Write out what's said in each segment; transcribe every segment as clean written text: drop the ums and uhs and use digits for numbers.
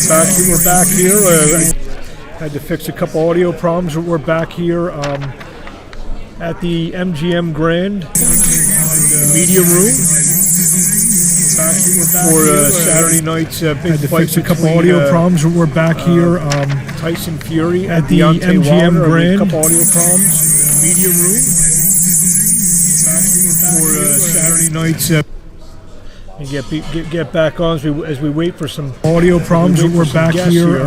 We're back here. Had to fix a couple audio problems. We're back here at the MGM Grand media room for Saturday night's big fight. A couple audio problems. We're back here. Tyson Fury at the MGM Grand. A couple audio problems. Media room for Saturday night's. And get back on as we wait for some audio problems. We're back here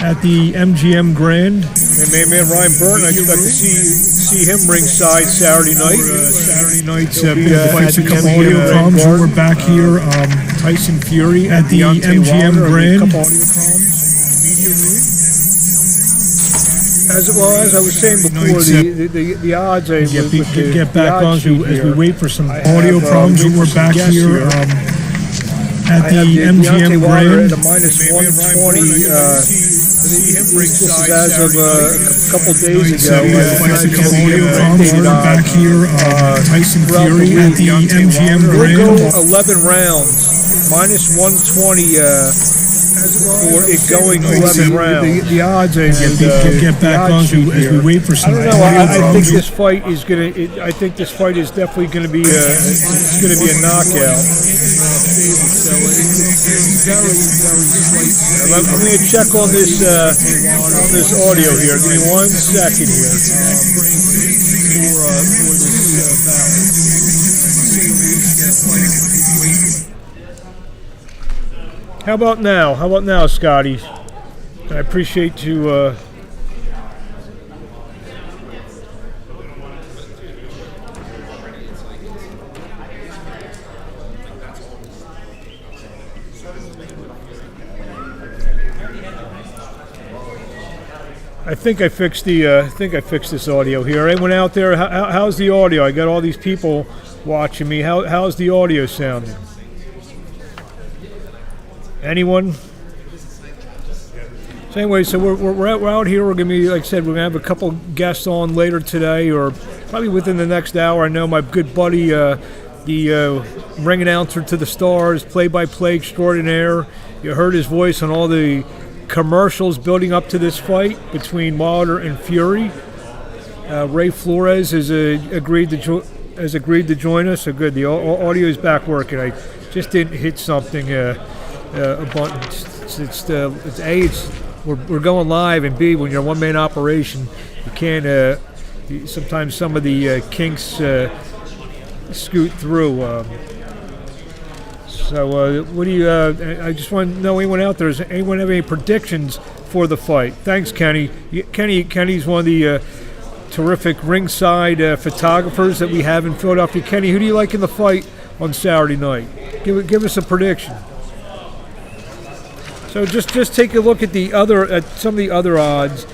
at the MGM Grand. And man, Ryan Burton, I expect to see him ringside Saturday night. Saturday night's big fights. A couple audio problems. We're back here. Tyson Fury at the MGM Grand. A couple audio problems. Media room. As I was saying before, the odds get back on as we wait for some audio problems. We're back here at the MGM Grand. At a minus 120. This is as of a couple days ago. We're back here. Tyson Fury at the MGM Grand. We'll go 11 rounds, minus 120. For it going 11 rounds. The odds get back on as we wait for some. I don't know. I think this fight is gonna. I think this fight is definitely going to be. It's going to be a knockout. I'm going to check on this audio here. Give me 1 second here. How about now, Scotty? I appreciate you. I think I fixed this audio here. Anyone out there? How's the audio? I got all these people watching me. How's the audio sounding? Anyone? So anyway, so we're out here. We're gonna be, like I said, we're gonna have a couple guests on later today, or probably within the next hour. I know my good buddy, the ring announcer to the Stars, play-by-play extraordinaire. You heard his voice on all the commercials building up to this fight between Wilder and Fury. Ray Flores has agreed to join us. So good. The audio is back working. I just didn't hit something. A button. We're going live, and B, when you're a one-man operation, you can't. Sometimes some of the kinks scoot through. So what do you? I just want to know, anyone out there? Does anyone have any predictions for the fight? Thanks, Kenny. Kenny's one of the terrific ringside photographers that we have in Philadelphia. Kenny, who do you like in the fight on Saturday night? Give us a prediction. So just take a look at some of the other odds.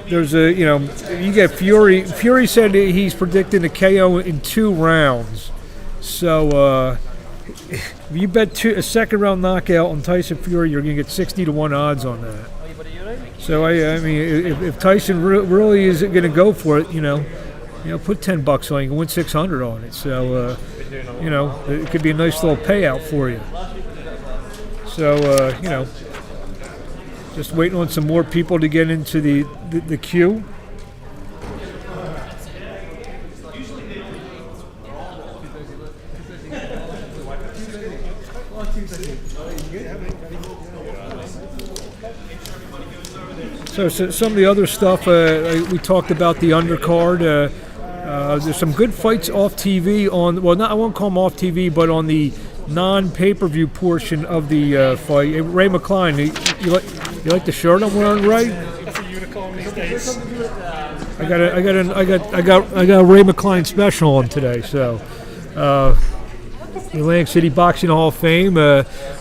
There's you get Fury. Fury said he's predicting a KO in 2 rounds. So if you bet a second round knockout on Tyson Fury, you're going to get 60-1 odds on that. So I mean, if Tyson really is going to go for it, put $10 on it, you can win 600 on it. So it could be a nice little payout for you. So, just waiting on some more people to get into the queue. So some of the other stuff, we talked about the undercard. There's some good fights off TV I won't call them off TV, but on the non-pay-per-view portion of the fight. Hey, Ray McCline, you like the shirt I'm wearing, Ray? It's a unicorn these days. I got a Ray McCline special on today. So, Atlantic City Boxing Hall of Fame.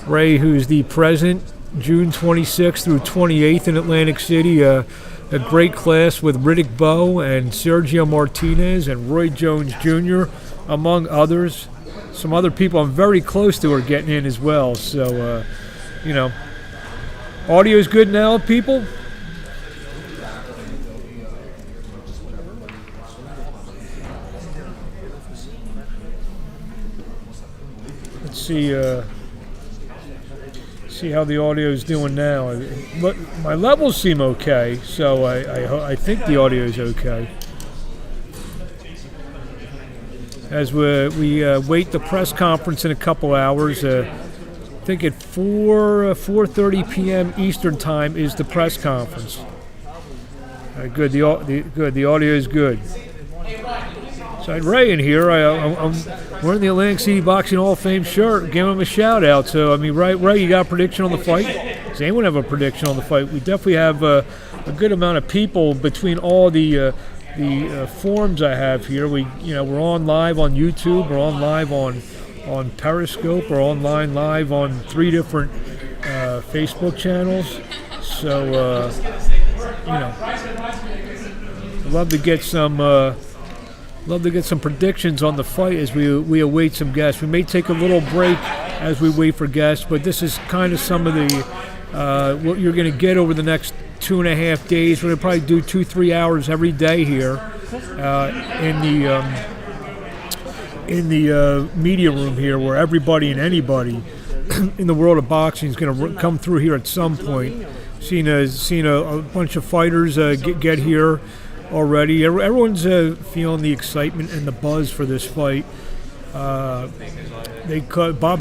Ray, who's the president, June 26th through 28th in Atlantic City. A great class with Riddick Bowe and Sergio Martinez and Roy Jones Jr., among others. Some other people I'm very close to are getting in as well. So, audio is good now, people. Let's see. See how the audio is doing now. But my levels seem okay, so I think the audio is okay. As we wait the press conference in a couple hours, I think at 4:30 p.m. Eastern time is the press conference. Good. The audio is good. So I had Ray in here. I'm wearing the Atlantic City Boxing Hall of Fame shirt. Give him a shout out. So I mean, Ray, you got a prediction on the fight? Does anyone have a prediction on the fight? We definitely have a good amount of people between all the forums I have here. We're on live on YouTube. We're on live on Periscope. We're online live on 3 different Facebook channels. So love to get some predictions on the fight as we await some guests. We may take a little break as we wait for guests, but this is kind of some of the what you're going to get over the next 2.5 days. We're going to probably do 2-3 hours every day here in the media room here, where everybody and anybody in the world of boxing is going to come through here at some point. Seen a bunch of fighters get here already. Everyone's feeling the excitement and the buzz for this fight. Bob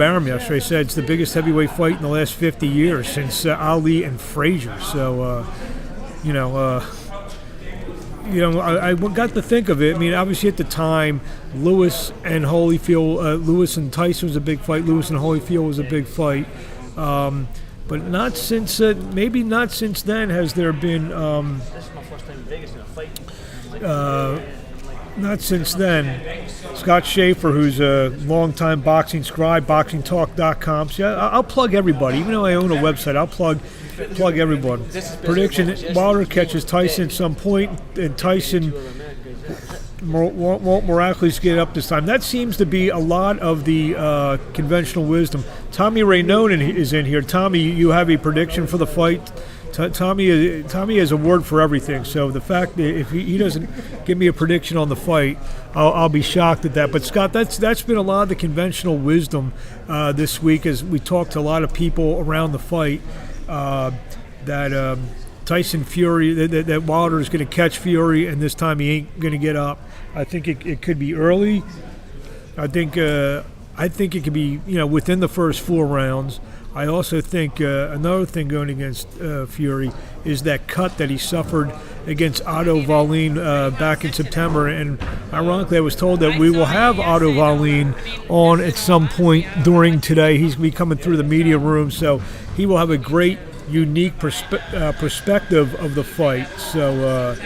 Arum yesterday said it's the biggest heavyweight fight in the last 50 years since Ali and Frazier. So, I got to think of it. I mean, obviously at the time, Lewis and Tyson was a big fight. Lewis and Holyfield was a big fight. But not since then has there been. This is my first time in Vegas in a fight. Not since then. Scott Schaefer, who's a longtime boxing scribe, boxingtalk.com. See, I'll plug everybody. Even though I own a website, I'll plug everyone. Prediction: Wilder catches Tyson at some point, and Tyson won't miraculously get up this time. That seems to be a lot of the conventional wisdom. Tommy Raynone is in here. Tommy, you have a prediction for the fight? Tommy has a word for everything. So the fact that if he doesn't give me a prediction on the fight, I'll be shocked at that. But Scott, that's been a lot of the conventional wisdom this week as we talked to a lot of people around the fight that Tyson Fury, that Wilder is going to catch Fury, and this time he ain't going to get up. I think it could be early. I think it could be within the first 4 rounds. I also think another thing going against Fury is that cut that he suffered against Otto Wallin back in September. And ironically, I was told that we will have Otto Wallin on at some point during today. He's going to be coming through the media room, so he will have a great, unique perspective of the fight. So,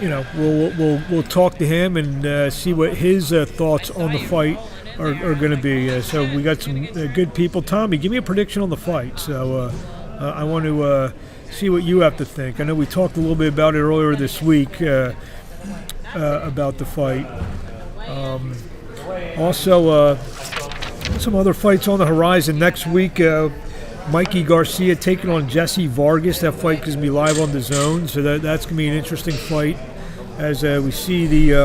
we'll talk to him and see what his thoughts on the fight are going to be. So we got some good people. Tommy, give me a prediction on the fight. So I want to see what you have to think. I know we talked a little bit about it earlier this week about the fight. Also, some other fights on the horizon next week. Mikey Garcia taking on Jesse Vargas. That fight is going to be live on the Zone, so that's going to be an interesting fight. As we see the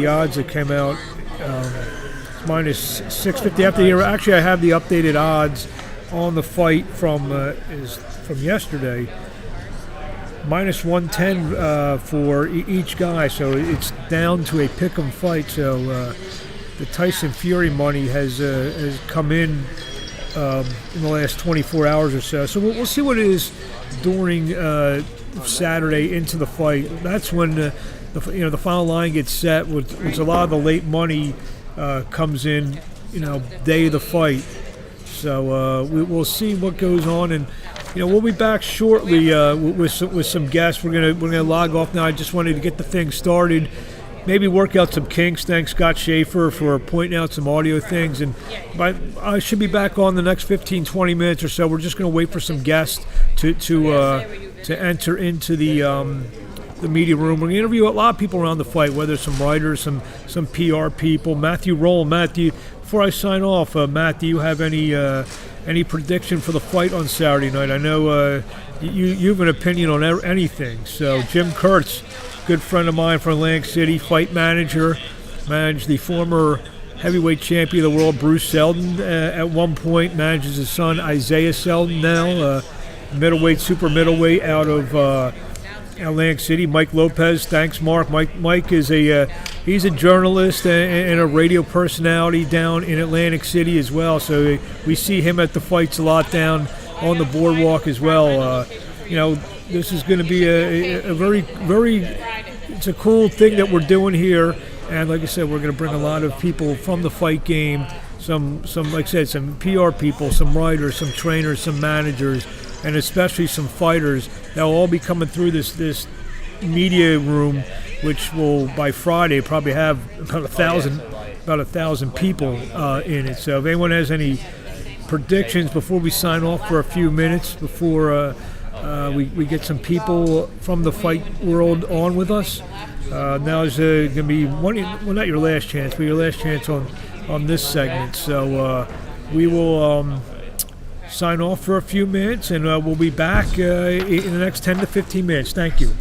odds that came out. It's minus 650. Actually, I have the updated odds on the fight from yesterday. Minus 110 for each guy, so it's down to a pick'em fight. So the Tyson Fury money has come in the last 24 hours or so. So we'll see what it is during Saturday into the fight. That's when the final line gets set, which a lot of the late money comes in, day of the fight. So we'll see what goes on, and we'll be back shortly with some guests. We're gonna log off now. I just wanted to get the thing started, maybe work out some kinks. Thanks Scott Schaefer for pointing out some audio things, and I should be back on the next 15-20 minutes or so. We're just gonna wait for some guests to enter into the media room. We're going to interview a lot of people around the fight, whether some writers, some PR people. Matthew Roll. Before I sign off, Matt, do you have any prediction for the fight on Saturday night? I know you have an opinion on anything. So Jim Kurtz, good friend of mine from Atlantic City, fight manager, managed the former heavyweight champion of the world, Bruce Seldon. At one point, manages his son, Isaiah Seldon, now middleweight, super middleweight out of Atlantic City. Mike Lopez, thanks, Mark. Mike is he's a journalist and a radio personality down in Atlantic City as well. So we see him at the fights a lot down on the boardwalk as well. This is going to be a very, very, it's a cool thing that we're doing here. And like I said, we're going to bring a lot of people from the fight game, some like I said, some PR people, some writers, some trainers, some managers, and especially some fighters that will all be coming through this media room, which will by Friday probably have about 1,000 people in it. So if anyone has any predictions before we sign off for a few minutes, before we get some people from the fight world on with us. Now is going to be not your last chance, but your last chance on this segment. So we will sign off for a few minutes, and we'll be back in the next 10 to 15 minutes. Thank you.